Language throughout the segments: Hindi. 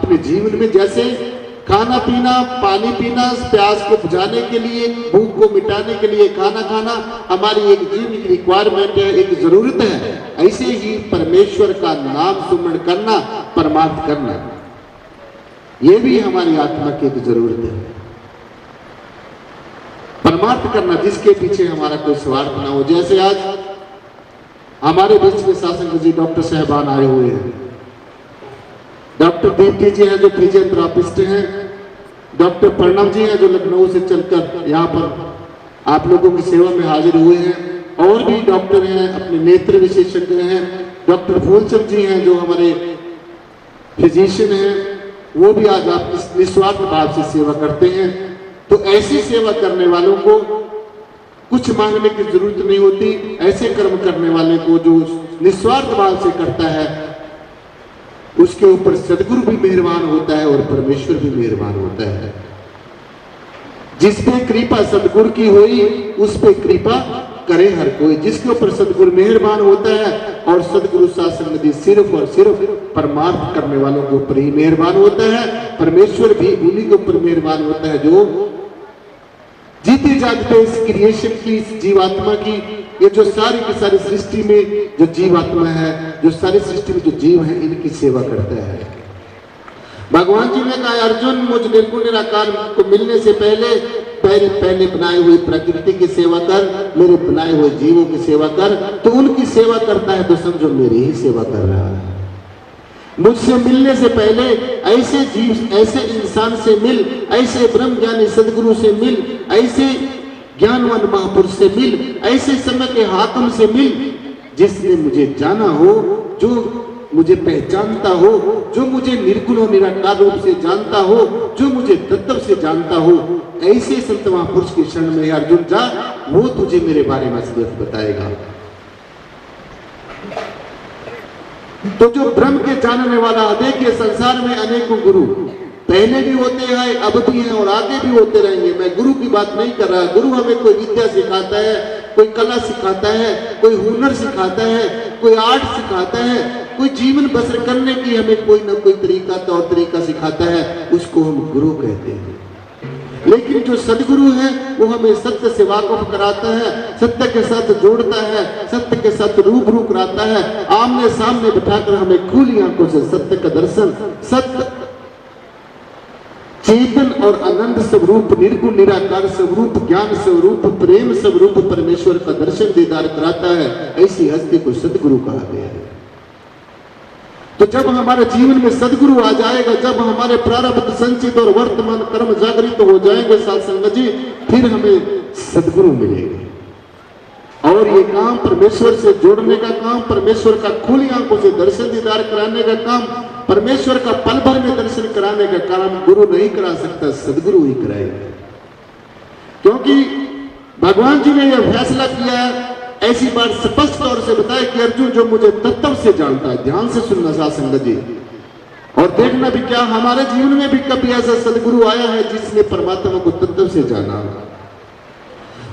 अपने जीवन में जैसे खाना पीना, पानी पीना, प्यास को बुझाने के लिए, भूख को मिटाने के लिए खाना खाना हमारी एक जीवन की रिक्वायरमेंट है, एक जरूरत है, ऐसे ही परमेश्वर का नाम सुमरण करना, परमार्थ करना, ये भी हमारी आत्मा की एक जरूरत है। परमार्थ करना जिसके पीछे हमारा कोई स्वार्थ ना हो। जैसे आज हमारे बीच में शासन जी डॉक्टर साहबान आए हुए हैं, डॉक्टर दीप्ति जी हैं जो फिजियोथेरापिस्ट हैं, डॉक्टर प्रणव जी हैं जो लखनऊ से चलकर यहाँ पर आप लोगों की सेवा में हाजिर हुए हैं, और भी डॉक्टर हैं, अपने नेत्र विशेषज्ञ हैं, डॉक्टर फूलचंद जी हैं जो हमारे फिजिशियन हैं, वो भी आज आपकी निस्वार्थ भाव से सेवा करते हैं। तो ऐसी सेवा करने वालों को कुछ मांगने की जरूरत नहीं होती। ऐसे कर्म करने वाले को जो निस्वार्थ भाव से करता है उसके ऊपर सदगुरु भी मेहरबान होता है और परमेश्वर भी मेहरबान होता है। जिस पे कृपा सदगुरु की हुई उस पे कृपा करे हर कोई। जिसके ऊपर सदगुरु मेहरबान होता है और सदगुरु शासन नदी सिर्फ और सिर्फ परमार्थ करने वालों के ऊपर ही मेहरबान होता है। परमेश्वर भी उन्हीं के ऊपर मेहरबान होता है जो जीते जागते इस क्रिएशन की, इस जीवात्मा की, ये जो सारी की सारी सृष्टि में जो जीवात्मा है, जो सारी सृष्टि में जो जीव है, इनकी सेवा करता है। भगवान जी ने कहा, अर्जुन मुझ निर्गुण निराकार को मिलने से पहले बनाई हुई प्रकृति की सेवा कर, मेरे बनाए हुए जीवों की सेवा कर। तो उनकी सेवा करता है तो समझो मेरी ही सेवा कर रहा है। मुझसे मिलने से पहले ऐसे जीव, ऐसे इंसान से मिल, ऐसे ब्रह्म ज्ञानी सदगुरु से मिल, ऐसे ज्ञानवान महापुरुष से मिल, ऐसे समय के हाकिम से मिल जिसने मुझे जाना हो, जो मुझे पहचानता हो, जो मुझे निर्गुण और निराकार रूप से जानता हो, जो मुझे तत्व से जानता हो। ऐसे संत महापुरुष की शरण में अर्जुन जा, वो तुझे मेरे बारे में असलियत बताएगा। तो जो ब्रह्म के जानने वाला, देखिए संसार में अनेकों गुरु पहले भी होते हैं, अब भी हैं और आगे भी होते रहेंगे। मैं गुरु की बात नहीं कर रहा। गुरु हमें कोई विद्या सिखाता है, कोई कला सिखाता है, कोई हुनर सिखाता है, कोई आर्ट सिखाता है, कोई जीवन बसर करने की हमें कोई ना कोई तरीका, तौर तरीका सिखाता है, उसको हम गुरु कहते हैं। लेकिन जो सदगुरु है वो हमें सत्य से वाकिफ कराता है, सत्य के साथ जोड़ता है, सत्य के साथ रूबरू कराता है, आमने सामने बिठाकर हमें खुली आंखों से सत्य का दर्शन, सत्य चेतन और अनंत स्वरूप, निर्गुण निराकार स्वरूप, ज्ञान स्वरूप, प्रेम स्वरूप परमेश्वर का दर्शन दीदार कराता है। ऐसी हस्ती को सदगुरु कहा गया है। तो जब हमारे जीवन में सदगुरु आ जाएगा, जब हमारे प्रारब्ध संचित और वर्तमान कर्म जागृत हो जाएंगे साथ संगत जी, फिर हमें सदगुरु मिलेंगे। और ये काम परमेश्वर से जोड़ने का काम, परमेश्वर का खुली आंखों से दर्शन दीदार कराने का काम, परमेश्वर का पल भर में दर्शन कराने का काम गुरु नहीं करा सकता, सदगुरु ही कराएगा। क्योंकि भगवान जी ने यह फैसला किया है, ऐसी बात स्पष्ट तौर से बताया कि अर्जुन जो मुझे तत्व से जानता है, ध्यान से सुनना साथ संगत जी, और देखना भी क्या हमारे जीवन में भी कभी ऐसा सदगुरु आया है जिसने परमात्मा को तत्व से जाना।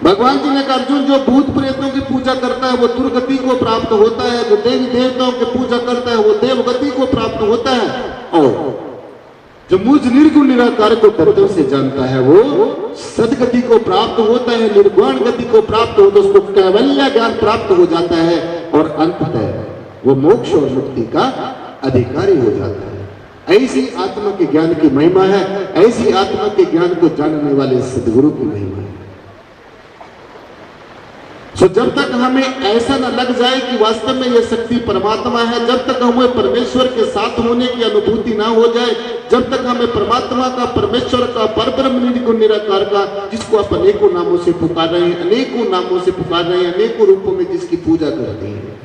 भगवान जी ने कहा, अर्जुन जो भूत प्रेतों की पूजा करता है वो दुर्गति को प्राप्त होता है, जो देवी देवताओं की पूजा करता है वो देवगति को प्राप्त होता है, और जो मुझ निर्गुण निराकार को तत्व से जानता है वो सदगति को प्राप्त होता है, निर्वाण गति को प्राप्त होता है, उसको कैवल्य ज्ञान प्राप्त हो जाता है और अंततः वो मोक्ष और मुक्ति का अधिकारी हो जाता है। ऐसी आत्मा के ज्ञान की महिमा है, ऐसी आत्मा के ज्ञान को जानने वाले सदगुरु की महिमा है। तो जब तक हमें ऐसा न लग जाए कि वास्तव में यह शक्ति परमात्मा है, जब तक हमें परमेश्वर के साथ होने की अनुभूति ना हो जाए, जब तक हमें परमात्मा का, परमेश्वर का, परब्रह्म निर्गुण निराकार का, जिसको आप अनेकों नामों से पुकार रहे हैं, अनेकों नामों से पुकार रहे हैं, अनेकों रूपों में जिसकी पूजा करते हैं,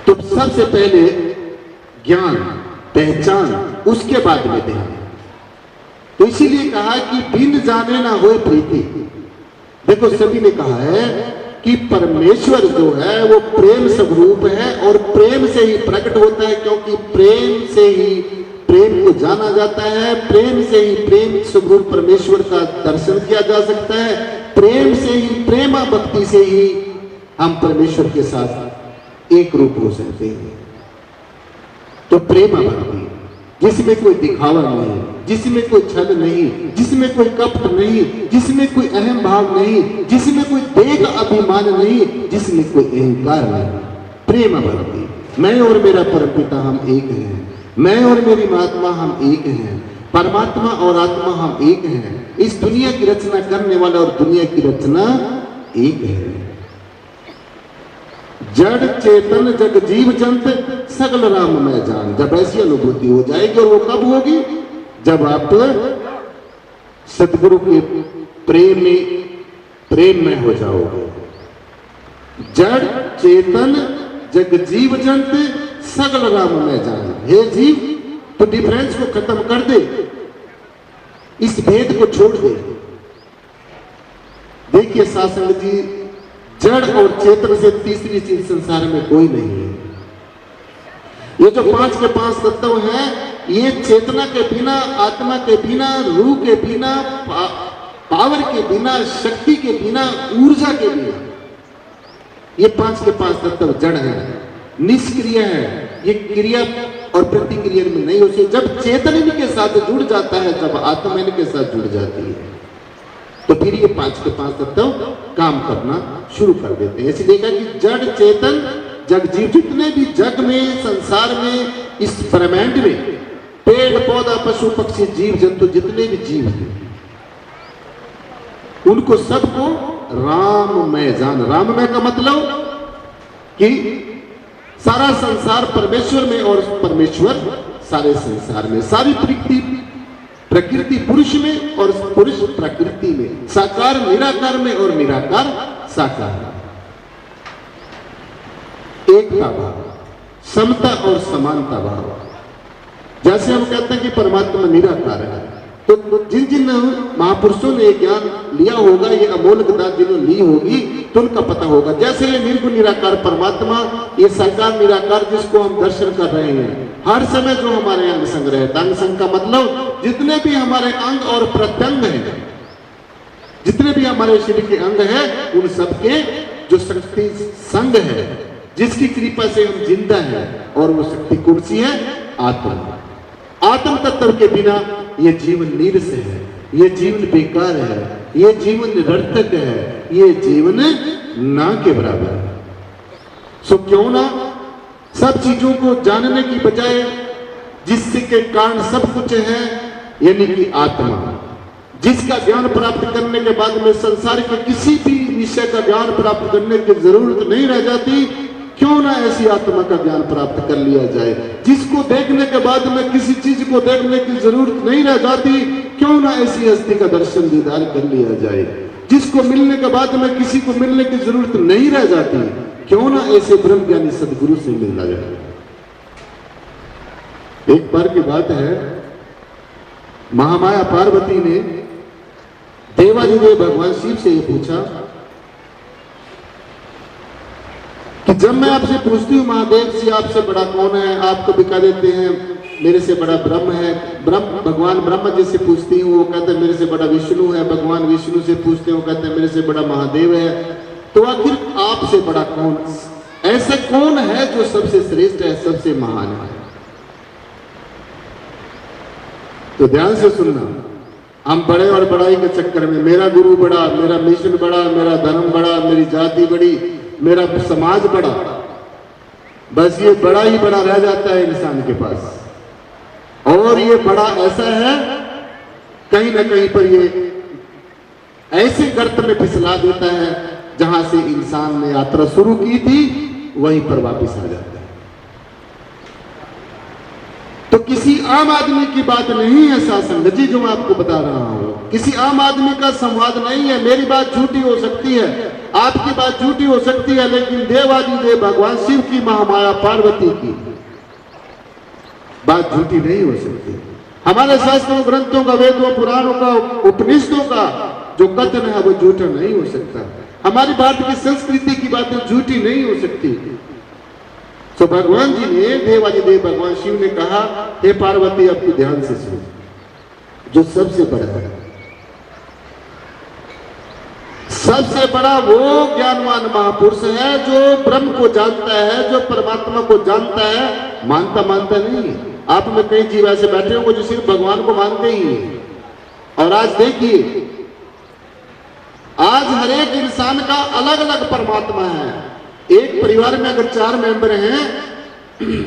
तो सबसे पहले ज्ञान पहचान, उसके बाद में ध्यान। तो इसीलिए कहा कि बिन जाने ना होए प्रीति। देखो सभी ने कहा है कि परमेश्वर जो है वो प्रेम स्वरूप है और प्रेम से ही प्रकट होता है, क्योंकि प्रेम से ही प्रेम को जाना जाता है, प्रेम से ही प्रेम स्वरूप परमेश्वर का दर्शन किया जा सकता है, प्रेम से ही, प्रेमा भक्ति से ही हम परमेश्वर के साथ एक रूप हो सकते हैं। तो प्रेम भक्ति, जिसमें कोई दिखावा नहीं, जिसमें कोई छल नहीं, जिसमें कोई कपट नहीं, जिसमें कोई अहम भाव नहीं, जिसमें कोई देह अभिमान नहीं, जिसमें कोई अहंकार नहीं, प्रेम भक्ति। मैं और मेरा परमपिता हम एक हैं, मैं और मेरी महात्मा हम एक हैं, परमात्मा और आत्मा हम एक हैं। इस दुनिया की रचना करने वाला और दुनिया की रचना एक है। जड़ चेतन जग जीव जंत सगल राम में जान। जब ऐसी अनुभूति हो जाएगी, और वो कब होगी? जब आप सदगुरु के प्रेम में हो जाओगे। जड़ चेतन जग जीव जंत सगल राम में जान। हे जीव, तो डिफरेंस को खत्म कर दे, इस भेद को छोड़ दे। देखिए सासंग जी, जड़ और चेतन से तीसरी चीज संसार में कोई नहीं है। ये जो पांच के पांच तत्व हैं, ये चेतना के बिना, आत्मा के बिना, रूह के बिना, पावर के बिना, शक्ति के बिना, ऊर्जा के बिना, ये पांच के पांच तत्व जड़ है, निष्क्रिय है। ये क्रिया और प्रतिक्रिया में नहीं होती। जब चेतन इनके साथ जुड़ जाता है, जब आत्मा इनके साथ जुड़ जाती है, तो फिर ये पांच के पांच तत्व काम करना शुरू कर देते हैं। इसलिए कहा कि जड़ चेतन जग जीव, जितने भी जग में, संसार में, इस ब्रह्मांड में, पेड़ पौधा पशु पक्षी जीव जंतु जितने भी जीव हैं, उनको सबको राममय जान। राममय का मतलब कि सारा संसार परमेश्वर में और परमेश्वर सारे संसार में, सारी प्रकृति पुरुष में और पुरुष प्रकृति में, साकार निराकार में और निराकार साकार में। एकता भाव, समता और समानता भाव। जैसे हम कहते हैं कि परमात्मा निराकार है, तो जिन जिन महापुरुषों ने ज्ञान लिया होगा, ये अमोलक दात जिन्होंने ली होगी, तो उनका पता होगा। जैसे ये निर्गुण निराकार परमात्मा, ये साकार निराकार जिसको हम दर्शन कर रहे हैं, हर समय जो हमारे अंग संग रहता है। अंग संग का मतलब जितने भी हमारे अंग और प्रत्यंग हैं, जितने भी हमारे शरीर के अंग हैं, उन सबके जो शक्ति संग है, जिसकी कृपा से हम जिंदा हैं, और वो शक्ति कौन सी है? आत्मा। आत्म तत्व के बिना ये जीवन नीरस है, ये जीवन बेकार है, ये जीवन निरर्थक है, ये जीवन ना के बराबर है। सो क्यों ना सब चीजों को जानने की बजाय, जिससे के कारण सब कुछ है, यानी कि आत्मा, जिसका ज्ञान प्राप्त करने के बाद में संसार के किसी भी विषय का ज्ञान प्राप्त करने की जरूरत नहीं रह जाती, क्यों ना ऐसी आत्मा का ज्ञान प्राप्त कर लिया जाए। जिसको देखने के बाद में किसी चीज को देखने की जरूरत नहीं रह जाती, क्यों ना ऐसी हस्ती का दर्शन दीदार कर लिया जाए। जिसको मिलने के बाद में किसी को मिलने की जरूरत नहीं रह जाती, क्यों ना ऐसे ब्रह्म ज्ञानी सदगुरु से मिलना जाए। एक बार की बात है, महामाया पार्वती ने देवादिदेव भगवान शिव से ये पूछा कि जब मैं आपसे पूछती हूँ महादेव जी, आपसे बड़ा कौन है? आप तो बिका देते हैं मेरे से बड़ा ब्रह्म है। ब्रह्म भगवान ब्रह्मा जी से पूछती हूँ, वो कहते हैं मेरे से बड़ा विष्णु है। भगवान विष्णु से पूछते हैं, वो कहते हैं मेरे से बड़ा महादेव है। तो आखिर आपसे बड़ा कौन, ऐसे कौन है जो सबसे श्रेष्ठ है, सबसे महान है? तो ध्यान से सुनना, हम बड़े और बड़ाई के चक्कर में, मेरा गुरु बड़ा, मेरा मिशन बड़ा, मेरा धर्म बड़ा, मेरी जाति बड़ी, मेरा समाज बड़ा, बस ये बड़ा ही बड़ा रह जाता है इंसान के पास। और ये बड़ा ऐसा है, कहीं ना कहीं पर ये ऐसे गर्त में फिसला देता है, जहां से इंसान ने यात्रा शुरू की थी, वहीं पर वापस आ जाता है। तो किसी आम आदमी की बात नहीं है सासंग जी, जो मैं आपको बता रहा हूं, किसी आम आदमी का संवाद नहीं है। मेरी बात झूठी हो सकती है, आपकी बात झूठी हो सकती है, लेकिन देवादिदेव भगवान शिव की, महामाया पार्वती की बात झूठी नहीं हो सकती। हमारे शास्त्रों, ग्रंथों का, वेदों, पुराणों का, उपनिषदों का जो कथन है, वो झूठा नहीं हो सकता। हमारी भारत की संस्कृति की बातें झूठी नहीं हो सकती। तो भगवान जी ने, देवादिदेव भगवान शिव ने कहा, हे पार्वती, आपकी ध्यान से सुन, जो सबसे बड़ा है, सबसे बड़ा वो ज्ञानवान महापुरुष है जो ब्रह्म को जानता है, जो परमात्मा को जानता है, मानता नहीं। आप में कई जीव ऐसे बैठे होंगे जो सिर्फ भगवान को मानते ही हैं। और आज देखिए, आज हर एक इंसान का अलग अलग परमात्मा है। एक परिवार में अगर 4 मेंबर हैं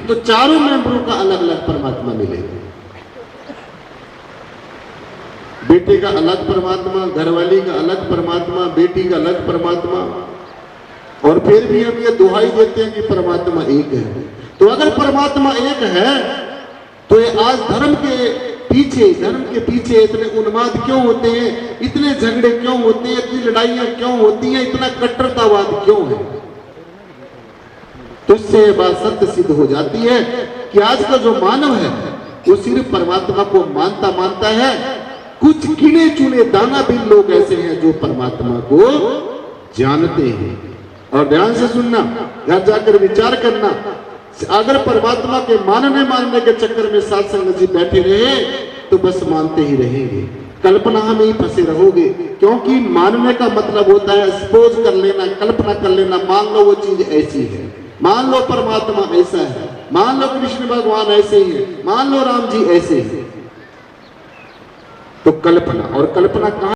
तो चारों मेंबरों का अलग अलग परमात्मा मिलेगा। बेटे का अलग परमात्मा, घरवाली का अलग परमात्मा, बेटी का अलग परमात्मा, और फिर भी हम ये दुहाई देते हैं कि परमात्मा एक है। तो अगर परमात्मा एक है तो ये आज धर्म के पीछे इतने उन्माद क्यों होते हैं, इतने झगड़े क्यों होते हैं, इतनी लड़ाइयां क्यों होती हैं, इतना कट्टरतावाद क्यों है? तो इससे बात सत्य सिद्ध हो जाती है कि आज का जो मानव है वो सिर्फ परमात्मा को मानता है। कुछ गिने चुने दाना भी लोग ऐसे हैं जो परमात्मा को जानते हैं। और ध्यान से सुनना, घर जाकर विचार करना, अगर परमात्मा के मानने के चक्कर में साथ संगत जी बैठे रहे तो बस मानते ही रहेंगे, कल्पना में ही फंसे रहोगे। क्योंकि मानने का मतलब होता है सपोज कर लेना, कल्पना कर लेना, मान लो वो चीज ऐसी है, मान लो परमात्मा ऐसा है, मान लो कृष्ण भगवान ऐसे ही है, मान लो राम जी ऐसे हैं। तो कल्पना, और कल्पना कहां